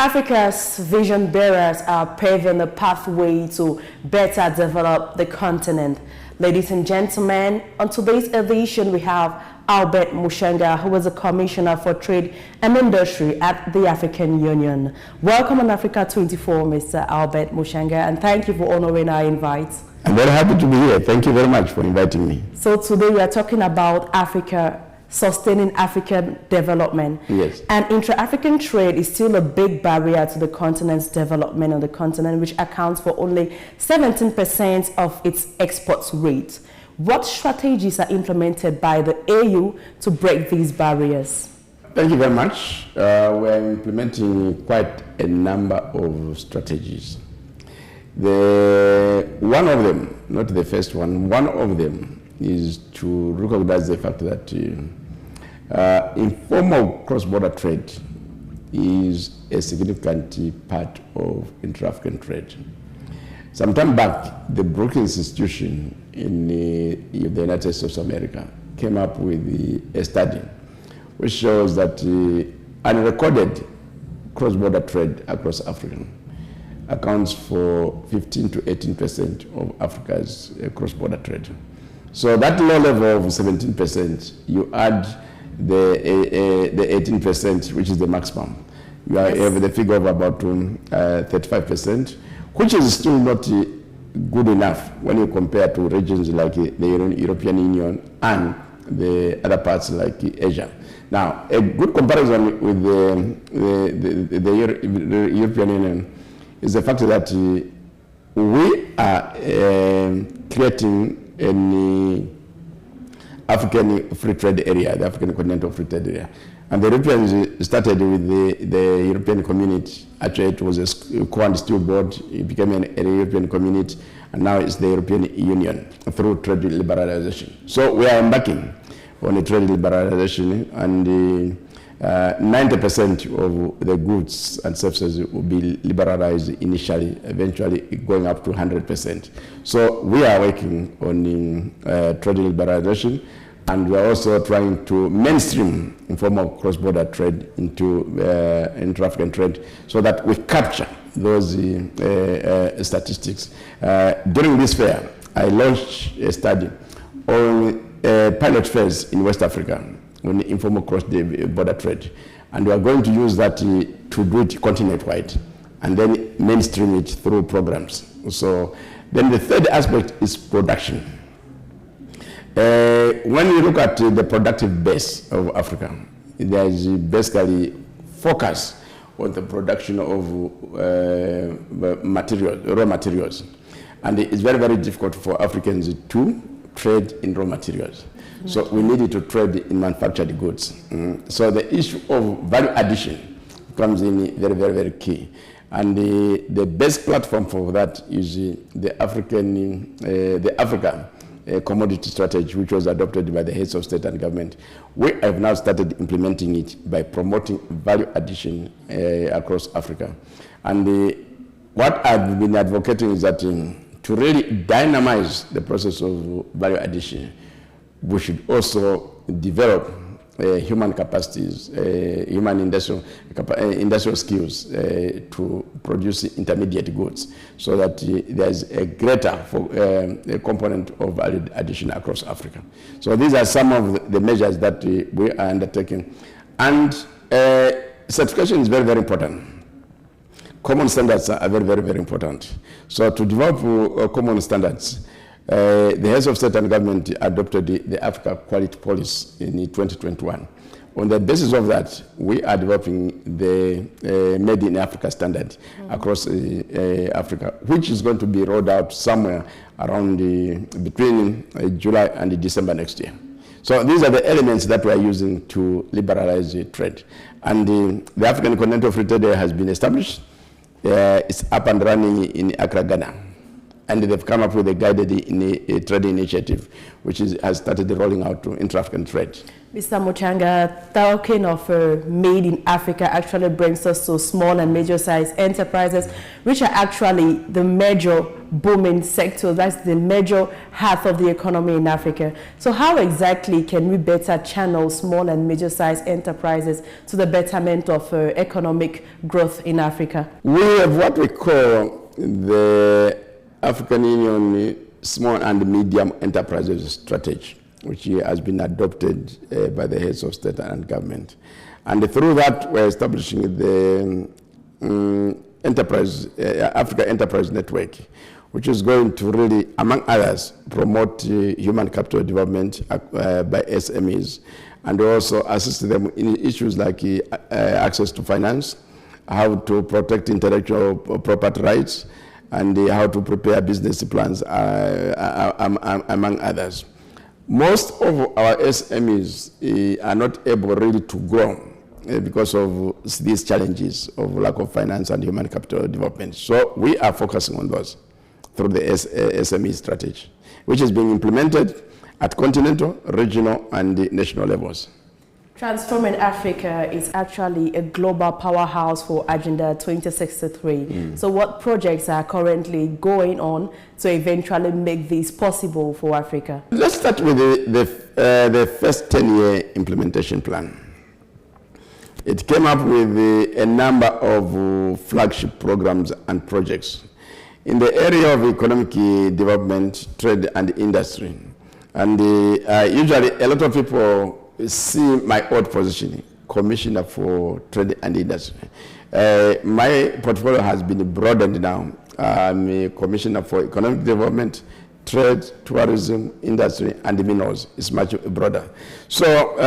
Africa's vision bearers are paving the pathway to better develop the continent. Ladies and gentlemen, on today's edition we have Albert Muchanga, who is a Commissioner for Trade and Industry at the African Union. Welcome on Africa 24, Mr. Albert Muchanga, and thank you for honoring our invite. I'm very happy to be here. Thank you very much for inviting me. So today we are talking about Africa, sustaining African development. Yes. And intra-African trade is still a big barrier to the continent's development on the continent, which accounts for only 17% of its exports rate. What strategies are implemented by the AU to break these barriers? Thank you very much. We're implementing quite a number of strategies. One of them, not the first one of them is to recognize the fact that informal cross-border trade is a significant part of intra-African trade. Some time back, the Brookings Institution in the United States of America came up with a study which shows that unrecorded cross-border trade across Africa accounts for 15 to 18% of Africa's cross-border trade. So that low level of 17%, you add the 18%, which is the maximum. You have the figure of about 35%, which is still not good enough when you compare to regions like the European Union and the other parts like Asia. Now, a good comparison with the European Union is the fact that we are creating an African free trade area, the African continental free trade area. And the Europeans started with the European community. Actually, it was a core and steel board. It became a European community, and now it's the European Union through trade liberalization. So we are embarking on a trade liberalization, and 90% of the goods and services will be liberalized initially, eventually going up to 100%. So we are working on trade liberalization, and we are also trying to mainstream informal cross-border trade into intra-African trade so that we capture those statistics. During this fair, I launched a study on a pilot phase in West Africa on informal cross-border trade. And we are going to use that to do it continent-wide and then mainstream it through programs. So then the third aspect is production. When we look at the productive base of Africa, there is basically focus on the production of raw materials. And it's very, very difficult for Africans to trade in raw materials. So we needed to trade in manufactured goods. So the issue of value addition comes in very, very, very key. And the best platform for that is the Africa commodity strategy, which was adopted by the heads of state and government. We have now started implementing it by promoting value addition across Africa. And what I've been advocating is that to really dynamize the process of value addition, we should also develop human capacities, human industrial skills to produce intermediate goods, so that there's a greater component of value addition across Africa. So these are some of the measures that we are undertaking. And certification is very, very important. Common standards are very, very, very important. So to develop common standards, the heads of state and government adopted the Africa Quality Policy in 2021. On the basis of that, we are developing the Made in Africa standard across Africa, which is going to be rolled out somewhere around between July and December next year. So these are the elements that we are using to liberalize trade. And the African Continental Free Trade Area has been established. It's up and running in Accra, Ghana. and they've come up with a guided trade initiative, which has started rolling out to intra-African trade. Mr. Muchanga, talking of made in Africa actually brings us to small and medium-sized enterprises, which are actually the major booming sector. That's the major half of the economy in Africa. So how exactly can we better channel small and medium-sized enterprises to the betterment of economic growth in Africa? We have what we call the African Union Small and Medium Enterprises Strategy, which has been adopted by the heads of state and government. And through that, we're establishing the Africa Enterprise Network, which is going to really, among others, promote human capital development by SMEs, and also assist them in issues like access to finance, how to protect intellectual property rights, and how to prepare business plans, among others. Most of our SMEs are not able really to grow because of these challenges of lack of finance and human capital development. So we are focusing on those through the SME strategy, which is being implemented at continental, regional, and national levels. Transforming Africa is actually a global powerhouse for Agenda 2063. So what projects are currently going on to eventually make this possible for Africa? Let's start with the first 10-year implementation plan. It came up with a number of flagship programs and projects in the area of economic development, trade, and industry. And usually a lot of people see my old position, Commissioner for Trade and Industry. My portfolio has been broadened now. I'm a Commissioner for Economic Development, Trade, Tourism, Industry, and Minerals. It's much broader. So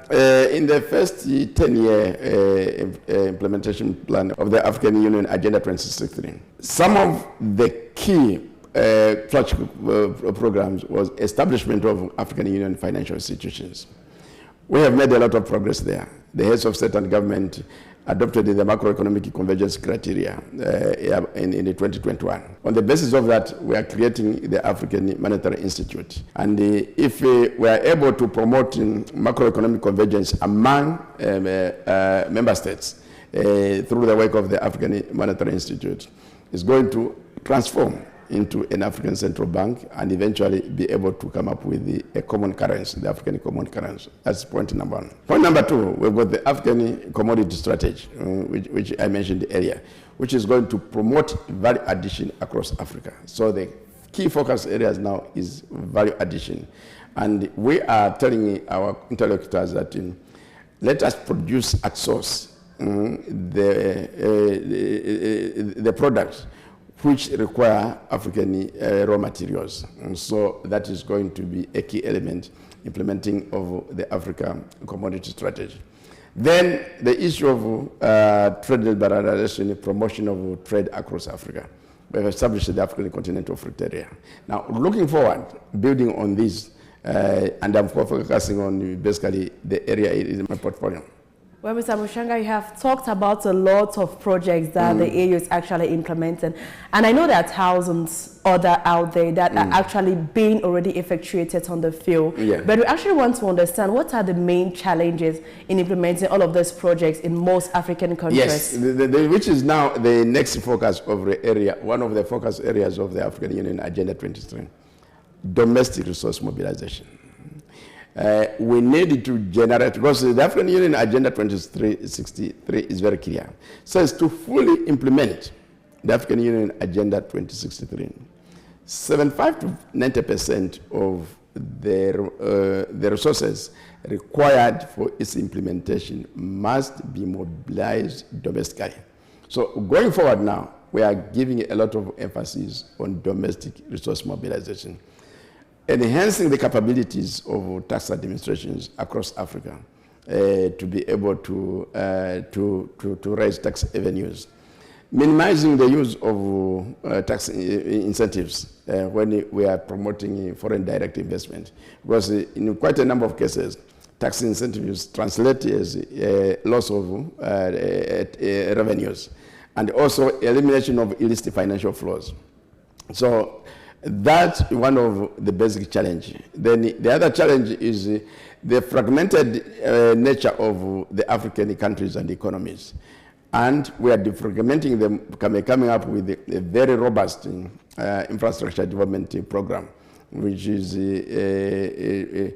in the first 10-year implementation plan of the African Union Agenda 2063, some of the key flagship programs was establishment of African Union financial institutions. We have made a lot of progress there. The heads of state and government adopted the macroeconomic convergence criteria in 2021. On the basis of that, we are creating the African Monetary Institute. And if we are able to promote macroeconomic convergence among member states through the work of the African Monetary Institute, it's going to transform into an African central bank and eventually be able to come up with a common currency, the African common currency. That's point number one. Point number two, we've got the African commodity strategy, which I mentioned earlier, which is going to promote value addition across Africa. So the key focus areas now is value addition. And we are telling our interlocutors that let us produce at source the products which require African raw materials. And so that is going to be a key element implementing of the Africa commodity strategy. Then the issue of trade liberalization, promotion of trade across Africa. We have established the African Continental Free Trade Area. Now, looking forward, building on this, and I'm focusing on basically the area in my portfolio. Well, Mr. Muchanga, you have talked about a lot of projects that the AU is actually implementing. And I know there are thousands other out there that are actually being already effectuated on the field. Yeah. But we actually want to understand what are the main challenges in implementing all of these projects in most African countries. Yes, which is now the next focus of the area, one of the focus areas of the African Union Agenda 2023, domestic resource mobilization. We need to generate, because the African Union Agenda 2063 is very clear. So it's to fully implement the African Union Agenda 2063. 75 to 90% of the resources required for its implementation must be mobilized domestically. So going forward now, we are giving a lot of emphasis on domestic resource mobilization, enhancing the capabilities of tax administrations across Africa to be able to raise tax revenues, minimizing the use of tax incentives when we are promoting foreign direct investment, because in quite a number of cases, tax incentives translate as loss of revenues, and also elimination of illicit financial flows. So that's one of the basic challenge. Then the other challenge is the fragmented nature of the African countries and economies. And we are defragmenting them, coming up with a very robust infrastructure development program, which is the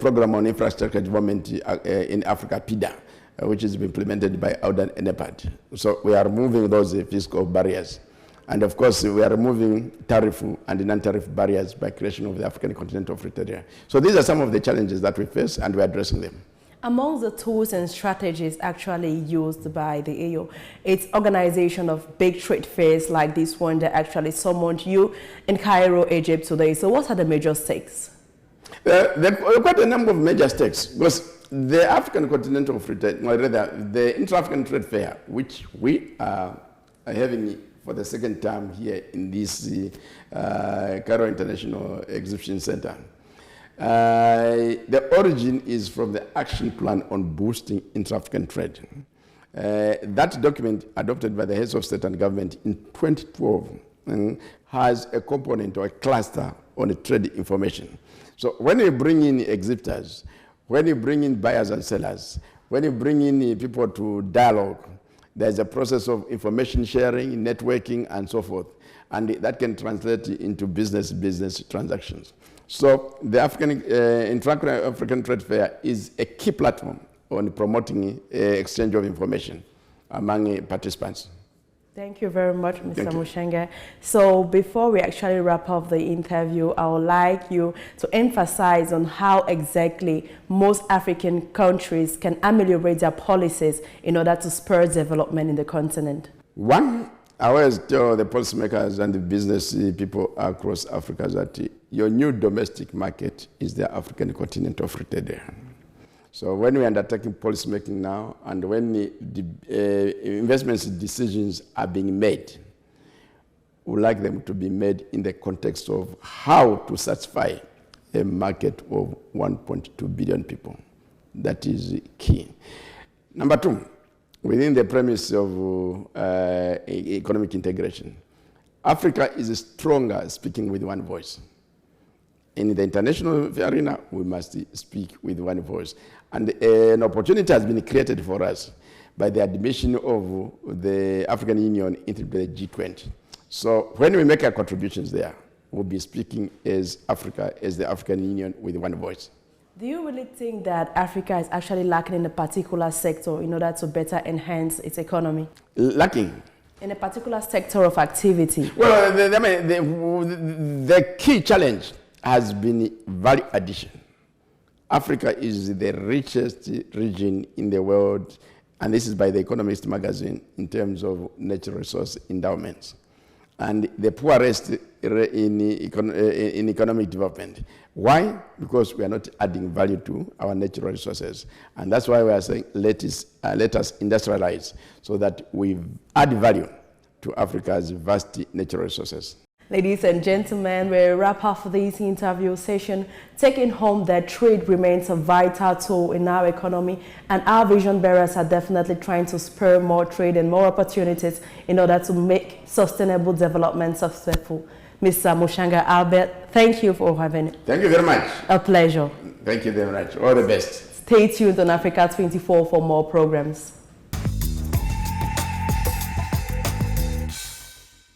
program on infrastructure development in Africa, PIDA, which is implemented by AUDA and NEPAD. So we are removing those fiscal barriers. And of course, we are removing tariff and non-tariff barriers by creation of the African Continental Free Trade Area. So these are some of the challenges that we face, and we're addressing them. Among the tools and strategies actually used by the AU, it's organization of big trade fairs like this one that actually summoned you in Cairo, Egypt today. So what are the major stakes? There are quite a number of major stakes, because the African Continental Free Trade, or rather the Intra-African Trade Fair, which we are having for the second time here in this Cairo International Exhibition Center. The origin is from the action plan on boosting intra-African trade. That document, adopted by the heads of state and government in 2012, has a component or a cluster on trade information. So when you bring in exhibitors, when you bring in buyers and sellers, when you bring in people to dialogue, there's a process of information sharing, networking, and so forth. And that can translate into business transactions. So the Intra-African Trade Fair is a key platform on promoting exchange of information among participants. Thank you very much, Mr. Muchanga. So before we actually wrap up the interview, I would like you to emphasize on how exactly most African countries can ameliorate their policies in order to spur development in the continent. One, I always tell the policymakers and the business people across Africa that your new domestic market is the African Continental Free Trade Area. So when we are undertaking policy making now, and when the investment decisions are being made, we would like them to be made in the context of how to satisfy a market of 1.2 billion people. That is key. Number two, within the premise of economic integration, Africa is stronger speaking with one voice. In the international arena, we must speak with one voice. And an opportunity has been created for us by the admission of the African Union into the G20. So when we make our contributions there, we'll be speaking as Africa, as the African Union, with one voice. Do you really think that Africa is actually lacking in a particular sector in order to better enhance its economy? Lacking? In a particular sector of activity? Well, the key challenge has been value addition. Africa is the richest region in the world, and this is by the Economist magazine, in terms of natural resource endowments, and the poorest in economic development. Why? Because we are not adding value to our natural resources. And that's why we are saying let us industrialize so that we add value to Africa's vast natural resources. Ladies and gentlemen, we wrap up this interview session, taking home that trade remains a vital tool in our economy, and our vision bearers are definitely trying to spur more trade and more opportunities in order to make sustainable development successful. Mr. Muchanga, Albert, thank you for having me. Thank you very much. A pleasure. Thank you very much. All the best. Stay tuned on Africa 24 for more programs.